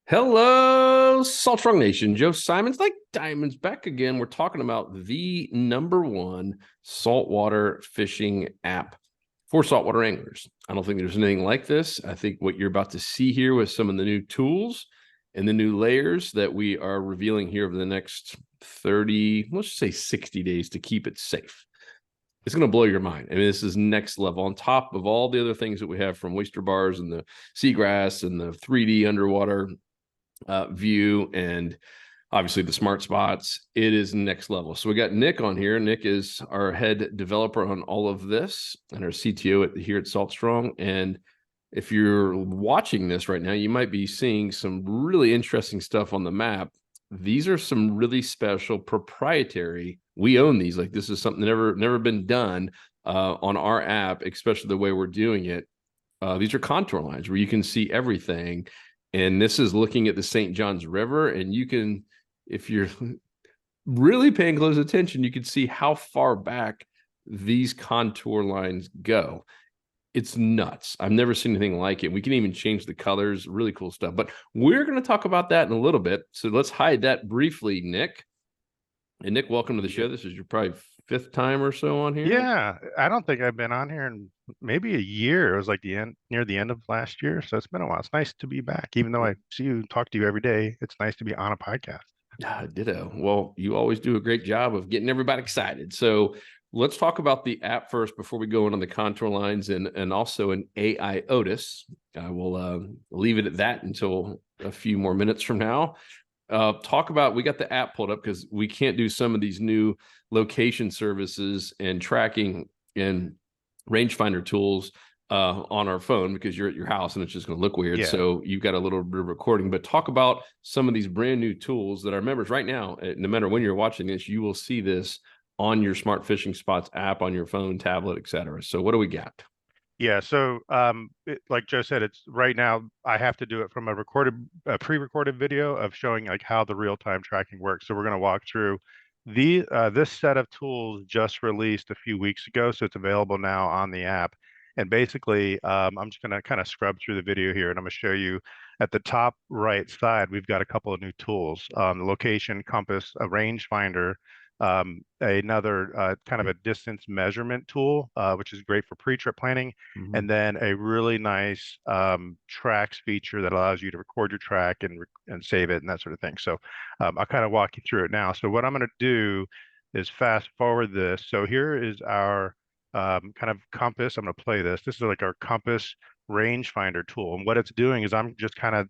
Hello, Salt Strong Nation. Joe Simons, like diamonds, back again. We're talking about the number one saltwater fishing app for saltwater anglers. I don't think there's anything like this. I think what you're about to see here with some of the new tools and the new layers that we are revealing here over the next 30, let's just say 60 days to keep it safe. It's going to blow your mind. I mean, this is next level on top of all the other things that we have from oyster bars and the seagrass and the 3D underwater view and obviously the smart spots. It is next level. So we got Nick on here. Nick is our head developer on all of this and our CTO here at Salt Strong. And if you're watching this right now, you might be seeing some really interesting stuff on the map. These are some really special proprietary. We own these. Like, this is something never been done on our app, especially the way we're doing it. These are contour lines where you can see everything. And this is looking at the St. Johns River. And you can, if you're really paying close attention, you can see how far back these contour lines go. It's nuts. I've never seen anything like it. We can even change the colors. Really cool stuff. But we're going to talk about that in a little bit. So let's hide that briefly, Nick. And Nick, welcome to the show. This is your probably fifth time or so on here. Yeah, I don't think I've been on here in maybe a year. It was like near the end of last year, so it's been a while. It's nice to be back, even though I see you and talk to you every day. It's nice to be on a podcast. Ditto. Well, you always do a great job of getting everybody excited. So let's talk about the app first before we go in on the contour lines and also an AI Otis. I will leave it at that until a few more minutes from now. Talk about, we got the app pulled up because we can't do some of these new location services and tracking and rangefinder tools on our phone because you're at your house and it's just going to look weird. Yeah. So you've got a little bit of recording, but talk about some of these brand new tools that our members right now, no matter when you're watching this, you will see this on your Smart Fishing Spots app on your phone, tablet, etc. So what do we got? Yeah, so like Joe said, it's right now I have to do it from a pre-recorded video of showing like how the real-time tracking works. So we're going to walk through this set of tools just released a few weeks ago, so it's available now on the app. And basically, I'm just going to kind of scrub through the video here, and I'm going to show you at the top right side, we've got a couple of new tools: the location compass, a rangefinder, another kind of a distance measurement tool, which is great for pre-trip planning, and then a really nice tracks feature that allows you to record your track and save it and that sort of thing. So I'll kind of walk you through it now. So what I'm going to do is fast forward this. So here is our kind of compass. I'm going to play this. This is like our compass rangefinder tool. And what it's doing is I'm just kind of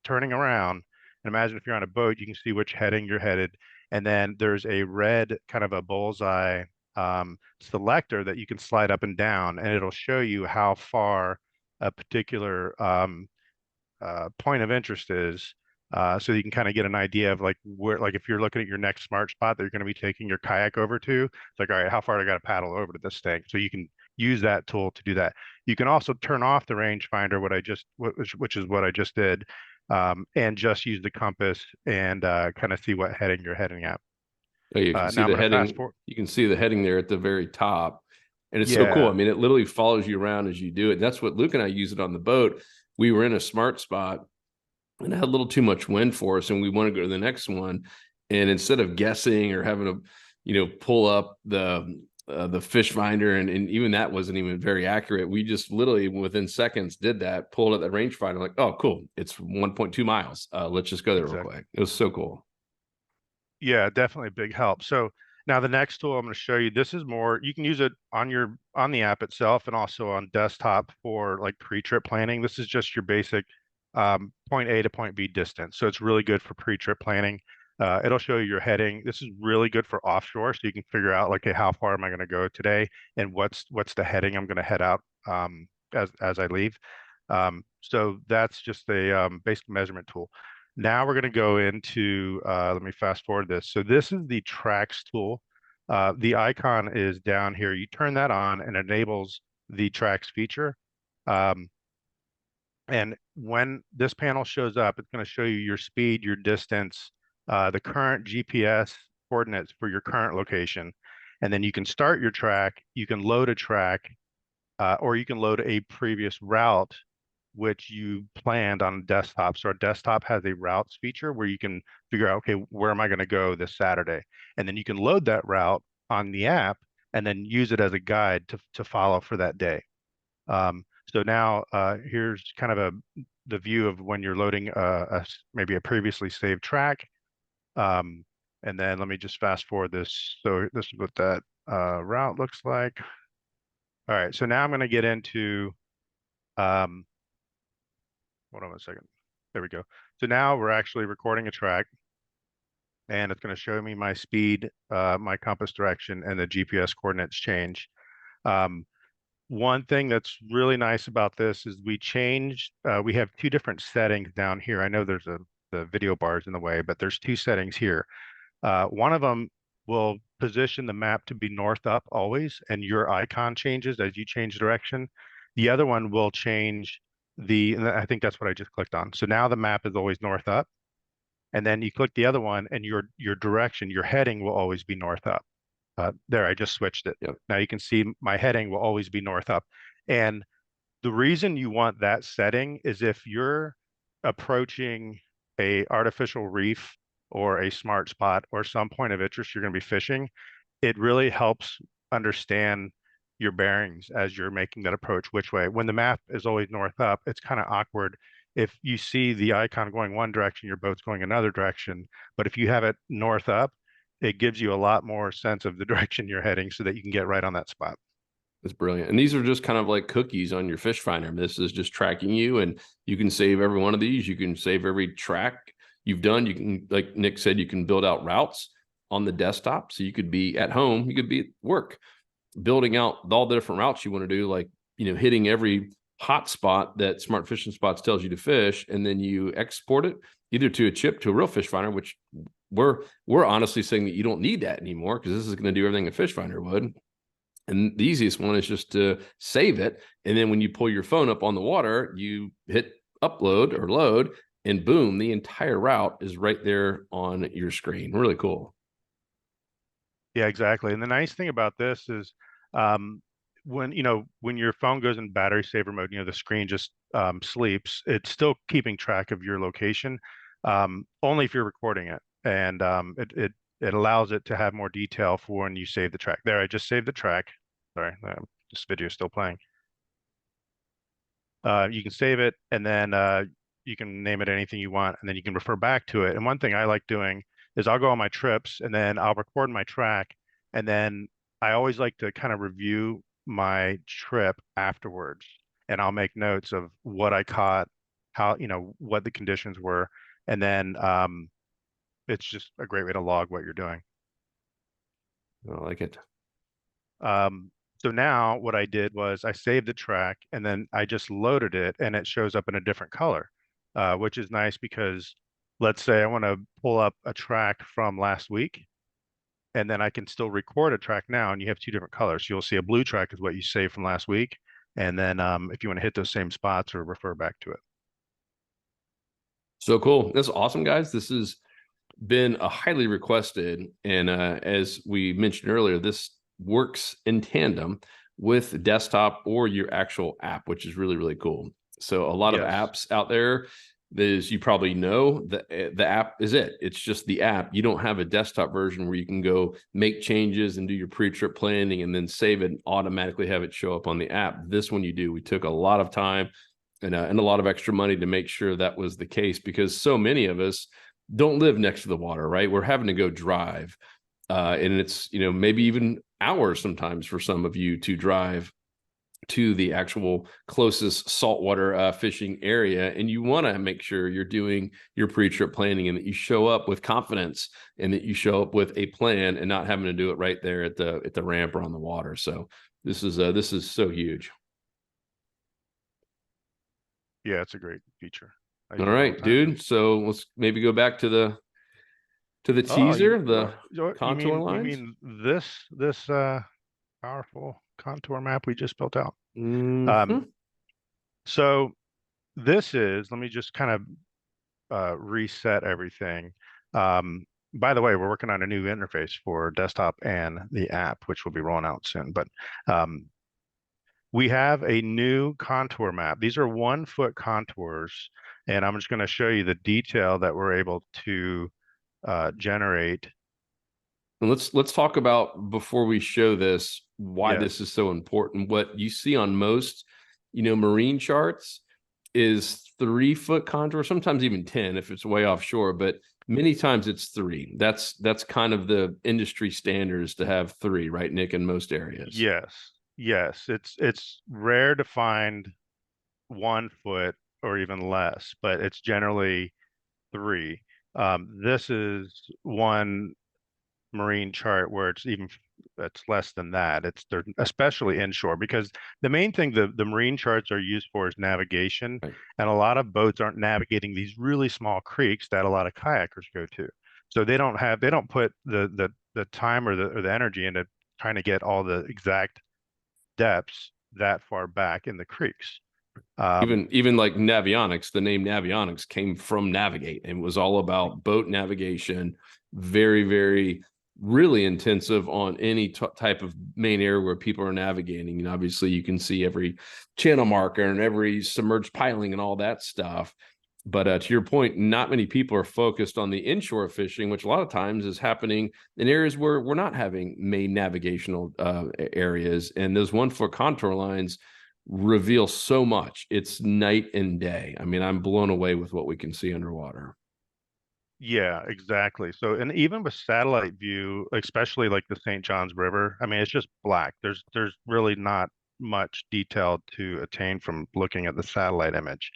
turning around. And imagine if you're on a boat, you can see which heading you're headed. And then there's a red kind of a bullseye selector that you can slide up and down, and it'll show you how far a particular point of interest is. So you can kind of get an idea of like where, like if you're looking at your next smart spot that you're going to be taking your kayak over to, it's like, all right, how far do I got to paddle over to this thing? So you can use that tool to do that. You can also turn off the rangefinder, which is what I just did, and just use the compass and kind of see what heading you're heading at. Oh, you can see Now I'm the going to fast heading. forward. You can see the heading there at the very top. And it's so cool. I Yeah, mean, it literally follows you around as you do it. And that's what Luke and I use it on the boat. We were in a smart spot and it had a little too much wind for us, and we want to go to the next one. And instead of guessing or having to, pull up the fish finder, and even that wasn't even very accurate. We just literally within seconds did that, pulled up that rangefinder, like, oh, cool, it's 1.2 miles. Let's just go there real exactly. quick. It was so cool. Yeah, definitely a big help. So now the next tool I'm going to show you, this is more, you can use it on the app itself and also on desktop for like pre-trip planning. This is just your basic point A to point B distance. So it's really good for pre-trip planning. It'll show you your heading. This is really good for offshore, so you can figure out like, okay, how far am I going to go today, and what's the heading I'm going to head out as I leave. So that's just a basic measurement tool. Now we're going to go into, let me fast forward this. So this is the tracks tool. The icon is down here. You turn that on and it enables the tracks feature. Um, and when this panel shows up, it's going to show you your speed, your distance, the current GPS coordinates for your current location. And then you can start your track, you can load a track, or you can load a previous route which you planned on a desktop. So our desktop has a routes feature where you can figure out, okay, where am I going to go this Saturday? And then you can load that route on the app and then use it as a guide to follow for that day. So now here's kind of the view of when you're loading maybe a previously saved track. And then let me just fast forward this. So this is what that route looks like. All right, so now I'm going to get into, hold on a second. There we go. So now we're actually recording a track, and it's going to show me my speed, my compass direction, and the GPS coordinates change. One thing that's really nice about this is we have two different settings down here. I know there's the video bars in the way, but there's two settings here. One of them will position the map to be north up always, and your icon changes as you change direction. The other one will change and I think that's what I just clicked on. So now the map is always north up, and then you click the other one, and your direction, your heading will always be north up. There, I just switched it. Yep. Now you can see my heading will always be north up. And the reason you want that setting is if you're approaching a artificial reef or a smart spot or some point of interest you're going to be fishing, it really helps understand your bearings as you're making that approach which way. When the map is always north up, it's kind of awkward. If you see the icon going one direction, your boat's going another direction. But if you have it north up, it gives you a lot more sense of the direction you're heading so that you can get right on that spot. That's brilliant. And these are just kind of like cookies on your fish finder. This is just tracking you, and you can save every one of these. You can save every track you've done. You can, like Nick said, you can build out routes on the desktop. So you could be at home, you could be at work, building out all the different routes you want to do, like, hitting every hot spot that Smart Fishing Spots tells you to fish, and then you export it either to a chip, to a real fish finder, which we're honestly saying that you don't need that anymore, because this is going to do everything a fish finder would. And the easiest one is just to save it. And then when you pull your phone up on the water, you hit upload or load, and boom, the entire route is right there on your screen. Really cool. Yeah, exactly. And the nice thing about this is when your phone goes in battery saver mode, the screen just sleeps. It's still keeping track of your location, only if you're recording it. And it allows it to have more detail for when you save the track. There, I just saved the track. Sorry, this video is still playing. You can save it, and then you can name it anything you want, and then you can refer back to it. And one thing I like doing is I'll go on my trips, and then I'll record my track, and then I always like to kind of review my trip afterwards, and I'll make notes of what I caught, how, what the conditions were, and then it's just a great way to log what you're doing. I like it. So now what I did was I saved the track, and then I just loaded it, and it shows up in a different color, which is nice because let's say I want to pull up a track from last week, and then I can still record a track now, and you have two different colors. You'll see a blue track is what you saved from last week, and then if you want to hit those same spots or refer back to it. So cool. That's awesome, guys. This has been a highly requested, and as we mentioned earlier, this works in tandem with desktop or your actual app, which is really, really cool. So a lot of apps out there, as you probably know, the app is it. It's just the app. You don't have a desktop version where you can go make changes and do your pre-trip planning and then save it and automatically have it show up on the app. This one you do. We took a lot of time and a lot of extra money to make sure that was the case, because so many of us don't live next to the water, right? We're having to go drive. And it's, maybe even hours sometimes for some of you to drive to the actual closest saltwater fishing area. And you want to make sure you're doing your pre-trip planning and that you show up with confidence and that you show up with a plan and not having to do it right there at the ramp or on the water. So this is so huge. Yeah, it's a great feature. All right, dude. So let's maybe go back to the teaser, the contour lines. You mean this powerful contour map we just built out? Mm-hmm. So this is, let me just kind of reset everything. By the way, we're working on a new interface for desktop and the app, which will be rolling out soon. But We have a new contour map. These are 1 foot contours, and I'm just going to show you the detail that we're able to generate. And let's talk about, before we show this, why Yes, this is so important. What you see on most, marine charts is 3 foot contour, sometimes even 10 if it's way offshore, but many times it's three. That's kind of the industry standards to have three, right, Nick, in most areas. yes, yes. It's rare to find 1 foot or even less, but it's generally three. This is one marine chart where it's less than that. They're especially inshore because the main thing the marine charts are used for is navigation, Right. and a lot of boats aren't navigating these really small creeks that a lot of kayakers go to. So they don't put the time or the energy into trying to get all the exact depths that far back in the creeks. Um, Even like navionics, the name navionics came from navigate and was all about boat navigation. Very, very, really intensive on any type of main area where people are navigating. And obviously you can see every channel marker and every submerged piling and all that stuff. But to your point, not many people are focused on the inshore fishing, which a lot of times is happening in areas where we're not having main navigational areas. And those 1 foot contour lines reveal so much. It's night and day. I mean, I'm blown away with what we can see underwater. Yeah, exactly. So, and even with satellite view, especially like the St. Johns River, I mean, it's just black. There's really not much detail to attain from looking at the satellite image.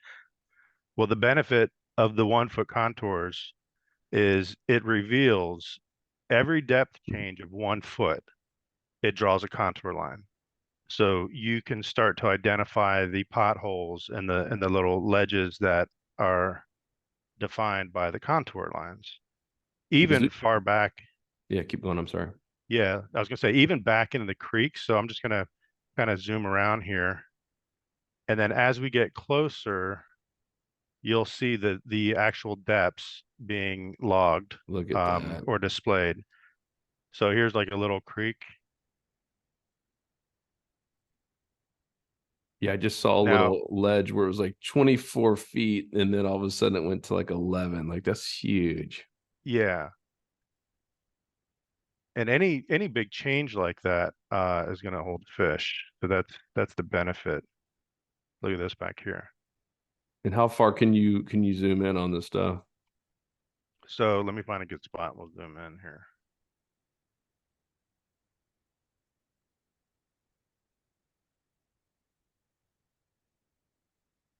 Well, the benefit of the 1 foot contours is it reveals every depth change of 1 foot, it draws a contour line. So you can start to identify the potholes and the little ledges that are defined by the contour lines. Even far back. Yeah, keep going. I'm sorry. Yeah, I was gonna say even back into the creek. So I'm just gonna kind of zoom around here. And then as we get closer, you'll see the actual depths being logged Look at that. or displayed. So here's like a little creek. Yeah, I just saw a Now, little ledge where it was like 24 feet, and then all of a sudden it went to like 11. Like, that's huge. yeah, and any big change like that is gonna hold fish. So that's the benefit. Look at this back here. And how far can you zoom in on this stuff? So let me find a good spot. We'll zoom in here.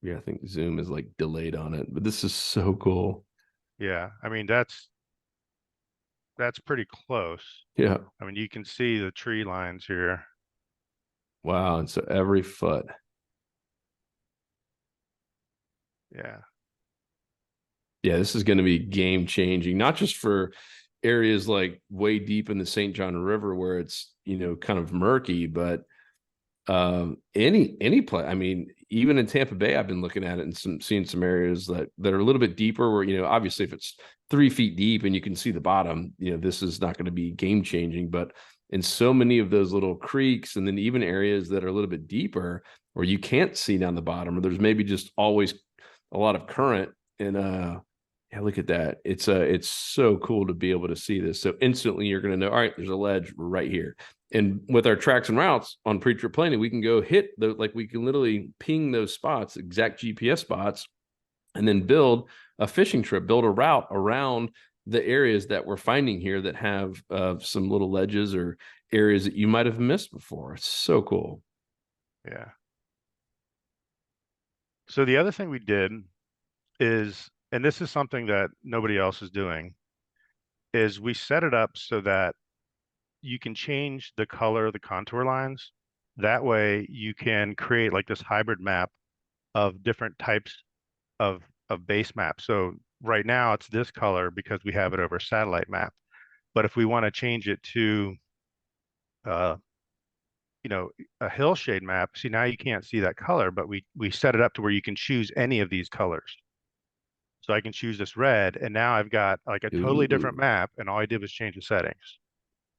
Yeah, I think zoom is like delayed on it, but this is so cool. Yeah, I mean that's pretty close. Yeah. I mean, you can see the tree lines here. Wow. And so every foot. Yeah. Yeah, this is going to be game changing, not just for areas like way deep in the St. John River where it's, kind of murky, but any place. I mean, even in Tampa Bay, I've been looking at it and seeing some areas that are a little bit deeper where, obviously if it's 3 feet deep and you can see the bottom, this is not going to be game changing. But in so many of those little creeks, and then even areas that are a little bit deeper where you can't see down the bottom, or there's maybe just always a lot of current. And yeah, look at that. It's so cool to be able to see this. So instantly you're going to know, all right, there's a ledge right here. And with our tracks and routes on pre-trip planning, we can go hit we can literally ping those spots, exact GPS spots, and then build a fishing trip, build a route around the areas that we're finding here that have some little ledges or areas that you might have missed before. It's so cool. Yeah. So the other thing we did is, and this is something that nobody else is doing, is we set it up so that you can change the color of the contour lines. That way you can create like this hybrid map of different types of base maps. So right now it's this color because we have it over a satellite map. But if we want to change it to uh, you know, a hillshade map, see now you can't see that color, but we set it up to where you can choose any of these colors. So I can choose this red, and now I've got like a totally different Ooh. map, and all I did was change the settings.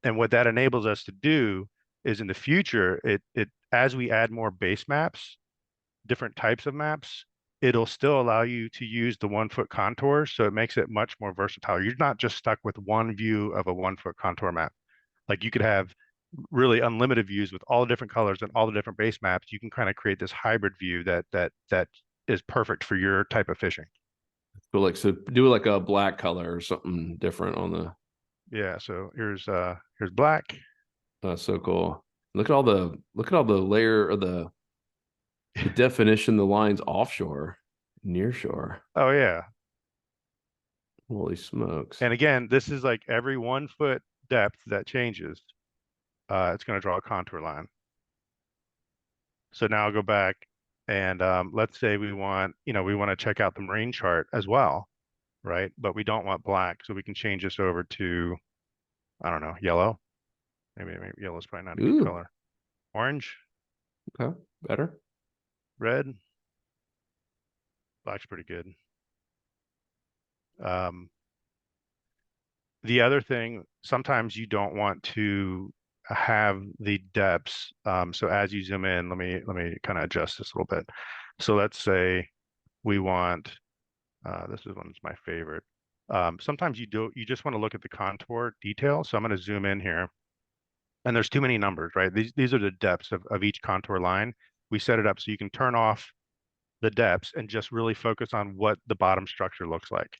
And what that enables us to do is in the future, it as we add more base maps, different types of maps, it'll still allow you to use the 1 foot contours. So it makes it much more versatile. You're not just stuck with one view of a 1 foot contour map. Like you could have really unlimited views with all the different colors and all the different base maps. You can kind of create this hybrid view that is perfect for your type of fishing. But like, so do like a black color or something different on the. Yeah, so here's black. That's so cool. Look at all the layer of the definition, the lines offshore, near shore. Oh yeah. Holy smokes. And again, this is like every 1 foot depth that changes, it's going to draw a contour line. So now I'll go back and let's say we want, we want to check out the marine chart as well, right? But we don't want black, so we can change this over to, I don't know, yellow. Maybe yellow is probably not a good Ooh, color. Orange, okay, better. red, black's pretty good. Um, the other thing, sometimes you don't want to have the depths. So as you zoom in, let me kind of adjust this a little bit. So let's say we want, this is one's my favorite. Sometimes you just want to look at the contour detail. So I'm going to zoom in here, and there's too many numbers, right? These are the depths of each contour line. We set it up so you can turn off the depths and just really focus on what the bottom structure looks like.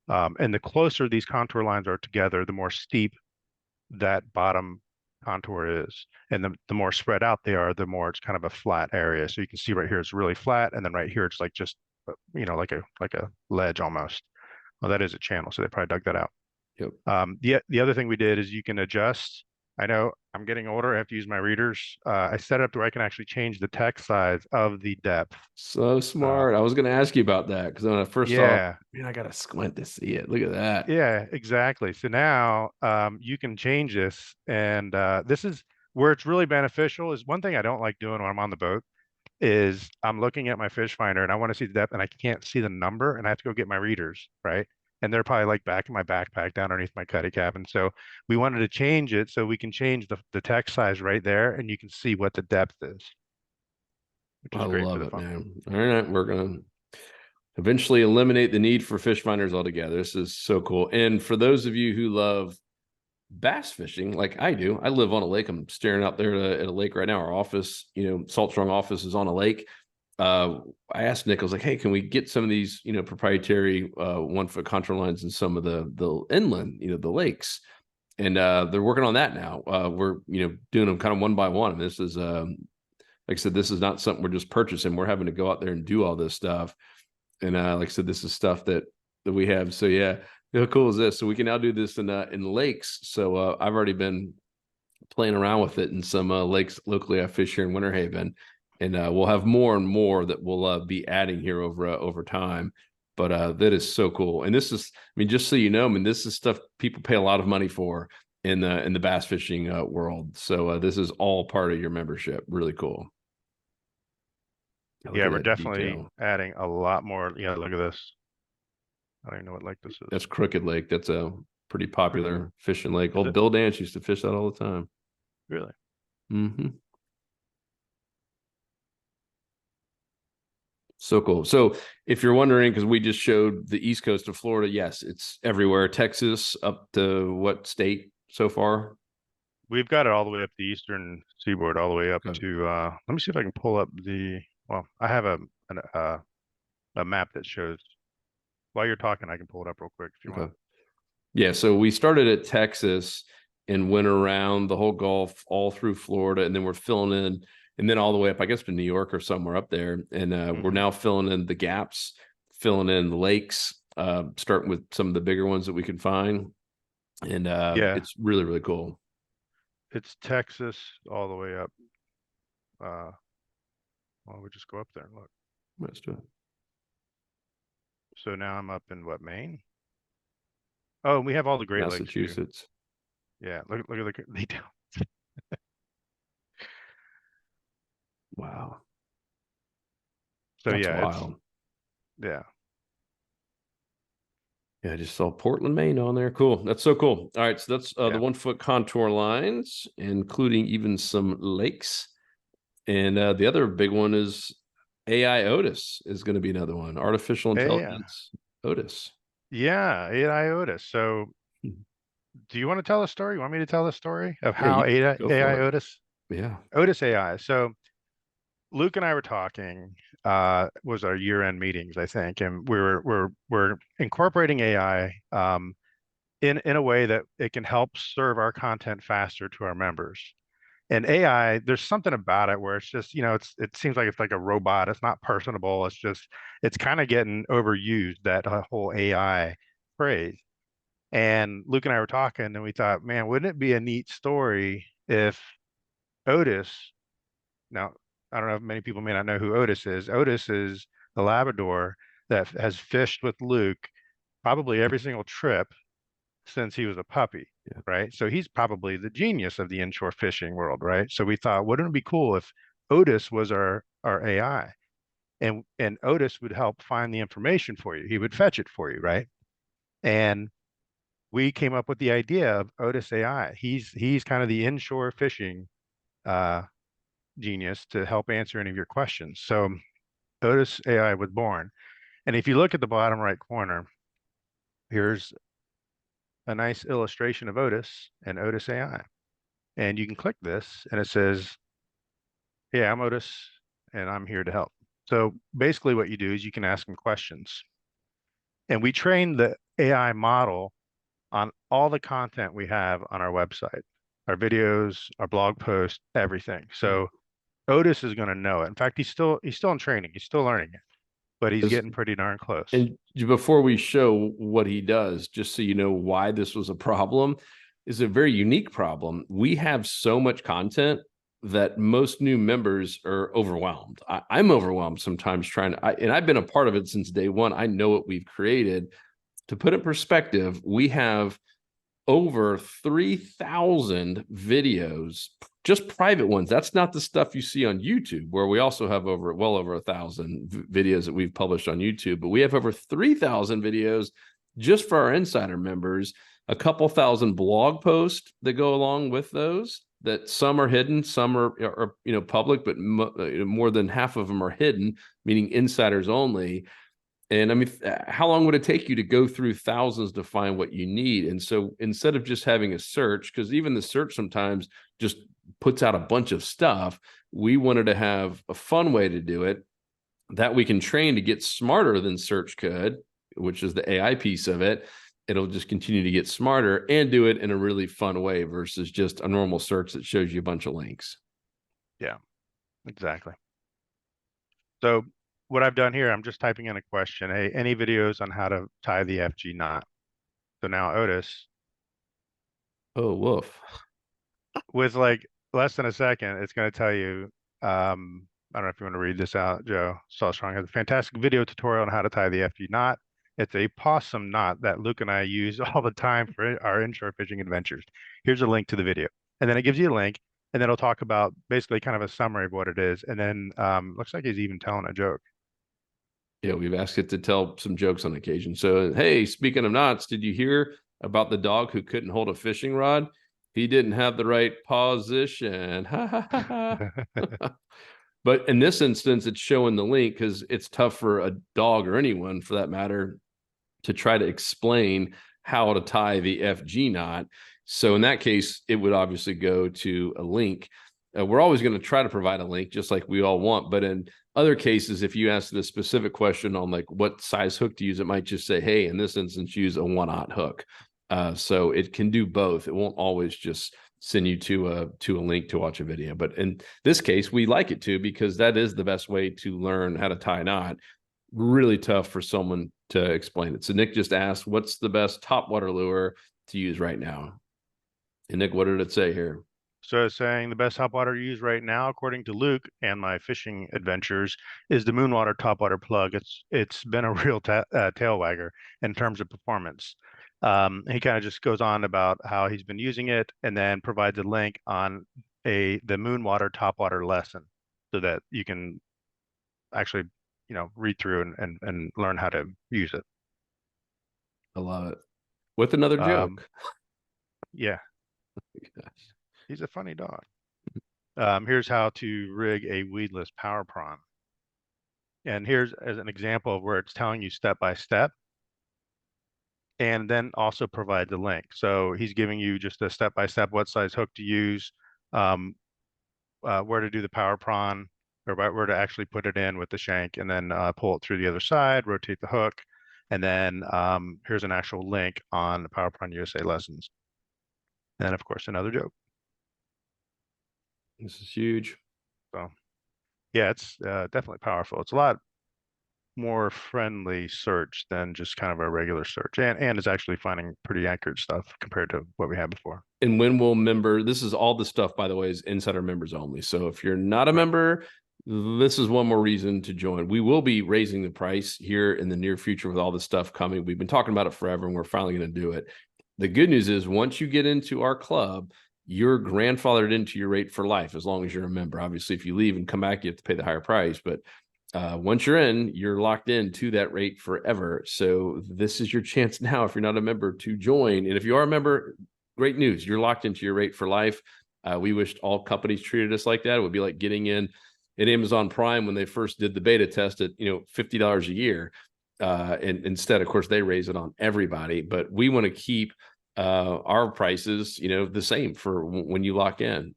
And the closer these contour lines are together, the more steep that bottom contour is. And the more spread out they are, the more it's kind of a flat area. So you can see right here, it's really flat. And then right here, it's like just, like a ledge almost. Well, that is a channel. So they probably dug that out. Yep. The other thing we did is you can adjust. I know I'm getting older. I have to use my readers. I set it up to where I can actually change the text size of the depth. So smart. I was going to ask you about that because when I first saw it, Yeah, man, I got to squint to see it. Look at that. yeah, exactly. So now you can change this, and this is where it's really beneficial. Is one thing I don't like doing when I'm on the boat is I'm looking at my fish finder and I want to see the depth and I can't see the number and I have to go get my readers, right? And they're probably like back in my backpack down underneath my cuddy cabin. So we wanted to change it so we can change the text size right there and you can see what the depth is, which I is great for love the it, phone. man. All right. We're going to eventually eliminate the need for fish finders altogether. This is so cool. And for those of you who love bass fishing like I do, I live on a lake. I'm staring out there at a lake right now. Our office, Salt Strong office is on a lake. I asked Nick, I was like, hey, can we get some of these, proprietary 1 foot contour lines in some of the inland, the lakes? And they're working on that now. We're, doing them kind of one by one. And this is, like I said, this is not something we're just purchasing. We're having to go out there and do all this stuff. And like I said, this is stuff that we have. So yeah, how cool is this? So we can now do this in lakes. So I've already been playing around with it in some lakes locally I fish here in Winter Haven, and we'll have more and more that we'll be adding here over time. But that is so cool. And this is, I mean, just so you know, I mean, this is stuff people pay a lot of money for in the bass fishing world. So this is all part of your membership. Really cool. Look Yeah, at we're that definitely detail. adding a lot more. Yeah, look at this. I don't even know what lake this is. That's Crooked Lake. That's a pretty Crooked. popular fishing lake. Is Old it Bill Dance used to fish that all the time. really? Hmm. So cool. So if you're wondering, because we just showed the east coast of Florida, yes, it's everywhere. Texas up to what state so far? We've got it all the way up the eastern seaboard, all the way up Okay. to. Let me see if I can pull up the. Well, I have a map that shows. While you're talking, I can pull it up real quick if you want. Okay. Yeah. So we started at Texas and went around the whole Gulf, all through Florida, and then we're filling in, and then all the way up, I guess, to New York or somewhere up there. And we're Hmm. now filling in the gaps, filling in the lakes, starting with some of the bigger ones that we can find. And Yeah, it's really, really cool. it's Texas all the way up. Uh, well, we just go up there and look. Let's do it. So now I'm up in what, Maine? Oh, and we have all the Great Lakes too. Massachusetts. Yeah, look at the they do. Wow. So That's yeah, it's wild. yeah. Yeah, I just saw Portland, Maine on there. Cool. That's so cool. All right. So that's the Yeah. 1 foot contour lines, including even some lakes. And the other big one is AI Otis is going to be another one. Artificial Yeah. intelligence Otis. Yeah. AI Otis. So Hmm. do you want to tell a story? You want me to tell the story of Yeah, how you AI, go AI for it. Otis, Yeah. Otis AI? So Luke and I were talking, was our year-end meetings, I think, and we're incorporating AI in a way that it can help serve our content faster to our members. And AI, there's something about it where it's just, it seems like it's like a robot. It's not personable. It's kind of getting overused, that whole AI phrase. And Luke and I were talking, and we thought, man, wouldn't it be a neat story if Otis, now, I don't know if many people may not know who Otis is. Otis is the Labrador that has fished with Luke probably every single trip since he was a puppy, Yeah. right? So he's probably the genius of the inshore fishing world, right? So we thought, wouldn't it be cool if Otis was our AI, and Otis would help find the information for you. He would fetch it for you, right? And we came up with the idea of Otis AI. He's kind of the inshore fishing uh, genius to help answer any of your questions. So Otis AI was born. And if you look at the bottom right corner, here's a nice illustration of Otis and Otis AI. And you can click this and it says, "Yeah, I'm Otis and I'm here to help." So basically what you do is you can ask them questions. And we train the AI model on all the content we have on our website, our videos, our blog posts, everything. Yeah. So Otis is going to know it. In fact, he's still in training. He's still learning it, but he's As getting pretty darn close. And before we show what he does, just so you know why this was a problem, is a very unique problem. We have so much content that most new members are overwhelmed. I'm overwhelmed sometimes trying to, and I've been a part of it since day one. I know what we've created. To put it in perspective, we have over 3,000 videos, just private ones. That's not the stuff you see on YouTube, where we also have well over 1,000 videos that we've published on YouTube. But we have over 3,000 videos just for our insider members, a couple thousand blog posts that go along with those. That some are hidden, some are public, but more than half of them are hidden, meaning insiders only. And I mean, how long would it take you to go through thousands to find what you need? And so instead of just having a search, because even the search sometimes just puts out a bunch of stuff, we wanted to have a fun way to do it that we can train to get smarter than search could, which is the AI piece of it. It'll just continue to get smarter and do it in a really fun way versus just a normal search that shows you a bunch of links. Yeah, exactly. So what I've done here, I'm just typing in a question. Hey, any videos on how to tie the FG knot? So now Otis, Oh, woof. with like less than a second, it's going to tell you, I don't know if you want to read this out, Joe. Saw Strong has a fantastic video tutorial on how to tie the FG knot. It's a possum knot that Luke and I use all the time for our inshore fishing adventures. Here's a link to the video. And then it gives you a link, and then it'll talk about basically kind of a summary of what it is. And then looks like he's even telling a joke. Yeah, we've asked it to tell some jokes on occasion. So, hey, speaking of knots, did you hear about the dog who couldn't hold a fishing rod? He didn't have the right position. Ha ha ha ha. But in this instance, it's showing the link because it's tough for a dog or anyone for that matter to try to explain how to tie the FG knot. So in that case, it would obviously go to a link. We're always going to try to provide a link, just like we all want. But in other cases, if you ask the specific question on like what size hook to use, it might just say, hey, in this instance, use a 1/0 hook. So it can do both. It won't always just send you to a link to watch a video. But in this case, we like it to because that is the best way to learn how to tie a knot. Really tough for someone to explain it. So Nick just asked, what's the best topwater lure to use right now? And Nick, what did it say here? So it's saying the best topwater to use right now, according to Luke and my fishing adventures, is the Moonwater topwater plug. It's been a real tail wagger in terms of performance. He kind of just goes on about how he's been using it, and then provides a link on the Moonwater topwater lesson, so that you can actually read through and learn how to use it. I love it. With another joke. Yeah, Gosh. he's a funny dog. Here's how to rig a weedless power prawn. And here's as an example of where it's telling you step by step, and then also provide the link. So he's giving you just a step by step what size hook to use, um, where to do the power prawn, or where to actually put it in with the shank, and then pull it through the other side, rotate the hook, and then here's an actual link on the Power Prawn USA lessons. And of course, another joke. This is huge. So yeah, it's definitely powerful. It's a lot more friendly search than just kind of a regular search, and it's actually finding pretty accurate stuff compared to what we had before. And when we'll member, this is all the stuff, by the way, is insider members only. So if you're not a Right. member, this is one more reason to join. We will be raising the price here in the near future with all this stuff coming. We've been talking about it forever, and we're finally going to do it. The good news is once you get into our club, you're grandfathered into your rate for life as long as you're a member. Obviously, if you leave and come back, you have to pay the higher price. But once you're in, you're locked in to that rate forever. So this is your chance now, if you're not a member, to join. And if you are a member, great news. You're locked into your rate for life. We wished all companies treated us like that. It would be like getting in at Amazon Prime when they first did the beta test at $50 a year. And instead, of course, they raise it on everybody. But we want to keep our prices, the same for when you lock in.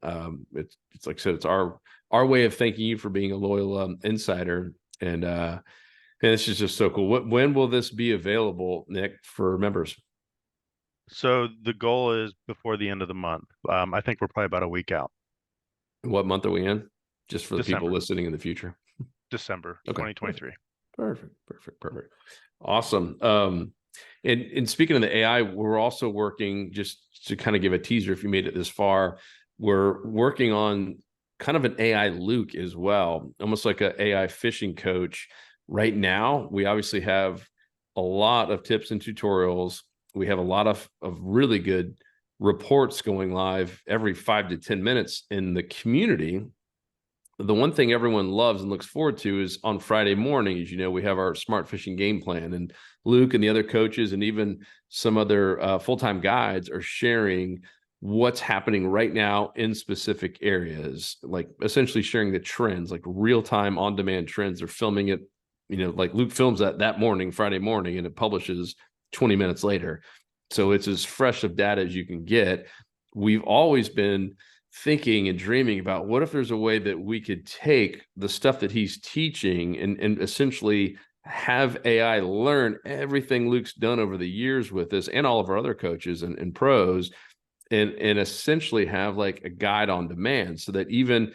It's like I said, it's our way of thanking you for being a loyal insider. And this is just so cool. When will this be available, Nick, for members? So the goal is before the end of the month. I think we're probably about a week out. What month are we in? Just for the people December. listening in the future. December Okay. 2023. Perfect. Awesome. And speaking of the AI, we're also working, just to kind of give a teaser, if you made it this far, we're working on kind of an AI Luke as well, almost like an AI fishing coach. Right now, we obviously have a lot of tips and tutorials. We have a lot of really good reports going live every 5 to 10 minutes in the community. The one thing everyone loves and looks forward to is on Friday morning, as you know, we have our smart fishing game plan, and Luke and the other coaches and even some other full-time guides are sharing what's happening right now in specific areas, like essentially sharing the trends, like real-time on-demand trends. They're filming it, like Luke films that morning, Friday morning, and it publishes 20 minutes later. So it's as fresh of data as you can get. We've always been thinking and dreaming about what if there's a way that we could take the stuff that he's teaching and essentially have AI learn everything Luke's done over the years with this and all of our other coaches and pros, and essentially have like a guide on demand, so that even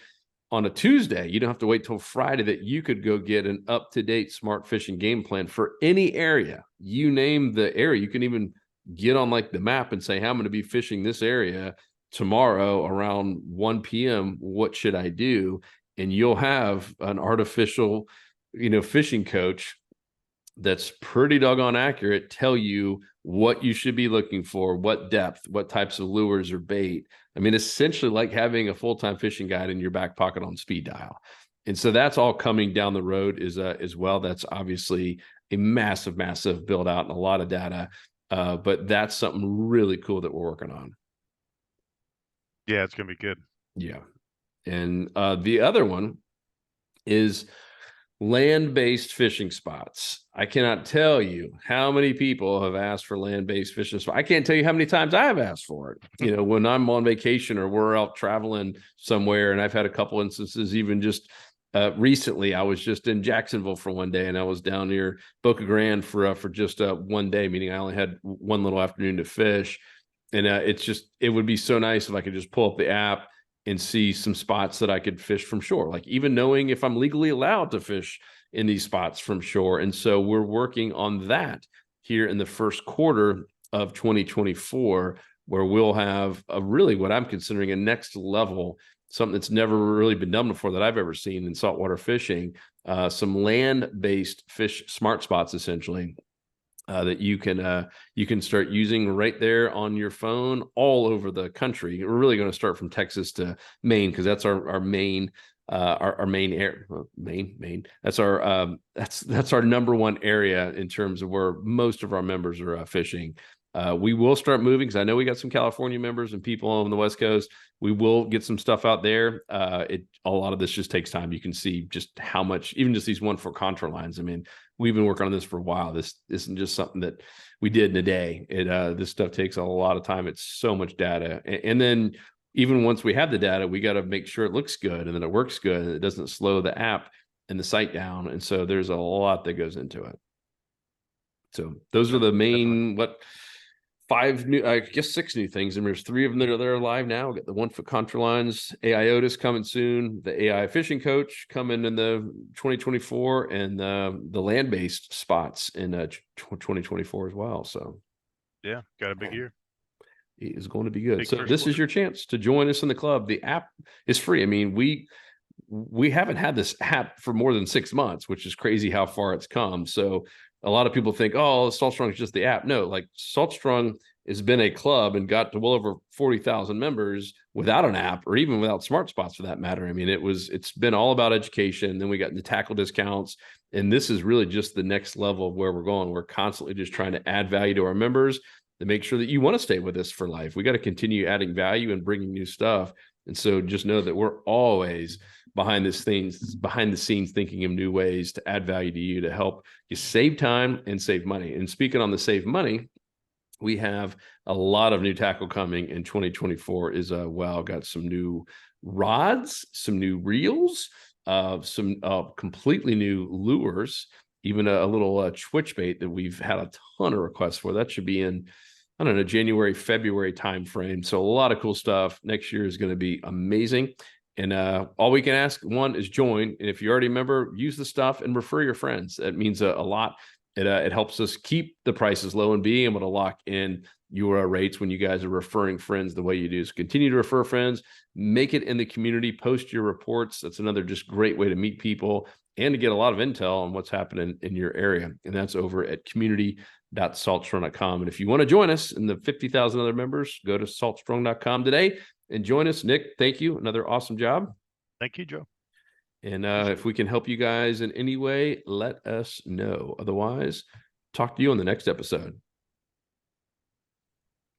on a Tuesday, you don't have to wait till Friday, that you could go get an up-to-date smart fishing game plan for any area. You name the area. You can even get on like the map and say, hey, I'm going to be fishing this area tomorrow around 1 p.m. What should I do? And you'll have an artificial, fishing coach that's pretty doggone accurate tell you what you should be looking for, what depth, what types of lures or bait. I mean, essentially like having a full-time fishing guide in your back pocket on speed dial. And so that's all coming down the road as well. That's obviously a massive build out and a lot of data. But that's something really cool that we're working on. Yeah, it's gonna be good. Yeah. And the other one is land-based fishing spots. I cannot tell you how many people have asked for land-based fishing spots. I can't tell you how many times I've asked for it. When I'm on vacation or we're out traveling somewhere, and I've had a couple instances, even just recently, I was just in Jacksonville for one day, and I was down near Boca Grande for just one day, meaning I only had one little afternoon to fish. And it would be so nice if I could just pull up the app and see some spots that I could fish from shore, like even knowing if I'm legally allowed to fish in these spots from shore. And so we're working on that here in the first quarter of 2024, where we'll have a really, what I'm considering, a next level, something that's never really been done before that I've ever seen in saltwater fishing, some land-based fish smart spots, essentially, that you can start using right there on your phone all over the country. We're really going to start from Texas to Maine, because that's our main our main air main. That's our that's our number one area in terms of where most of our members are fishing. We will start moving because I know we got some California members and people on the West Coast. We will get some stuff out there. A lot of this just takes time. You can see just how much, even just these 1 foot contour lines. I mean, we've been working on this for a while. This isn't just something that we did in a day. This stuff takes a lot of time. It's so much data, and then even once we have the data, we got to make sure it looks good and then it works good and it doesn't slow the app and the site down. And so there's a lot that goes into it. So those are the main, 5 new, I guess 6 new things. And there's 3 of them that are live now. We got the 1 foot contour lines, AI Otis coming soon, the AI fishing coach coming in the 2024, and the land-based spots in 2024 as well. So yeah, got a big year. It is going to be good. Big So first this is quarter. your chance to join us in the club. The app is free. I mean, we haven't had this app for more than 6 months, which is crazy how far it's come. So a lot of people think, oh, Salt Strong is just the app. No, like Salt Strong has been a club and got to well over 40,000 members without an app or even without smart spots for that matter. I mean, it's been all about education. Then we got the tackle discounts. And this is really just the next level of where we're going. We're constantly just trying to add value to our members to make sure that you want to stay with us for life. We got to continue adding value and bringing new stuff. And so just know that we're always behind the scenes thinking of new ways to add value to you to help you save time and save money. And speaking on the save money, we have a lot of new tackle coming in 2024 is got some new rods, some new reels, some completely new lures, even a little twitch bait that we've had a ton of requests for. That should be in, I don't know, January, February timeframe. So a lot of cool stuff. Next year is going to be amazing. And all we can ask, one, is join. And if you already a member, use the stuff and refer your friends. That means a lot. It helps us keep the prices low and being able to lock in your rates when you guys are referring friends the way you do. So continue to refer friends, make it in the community, post your reports. That's another just great way to meet people and to get a lot of intel on what's happening in your area. And that's over at community.saltstrong.com. And if you want to join us in the 50,000 other members, go to saltstrong.com today and join us. Nick, thank you. Another awesome job. Thank you, Joe. And if we can help you guys in any way, let us know. Otherwise, talk to you on the next episode.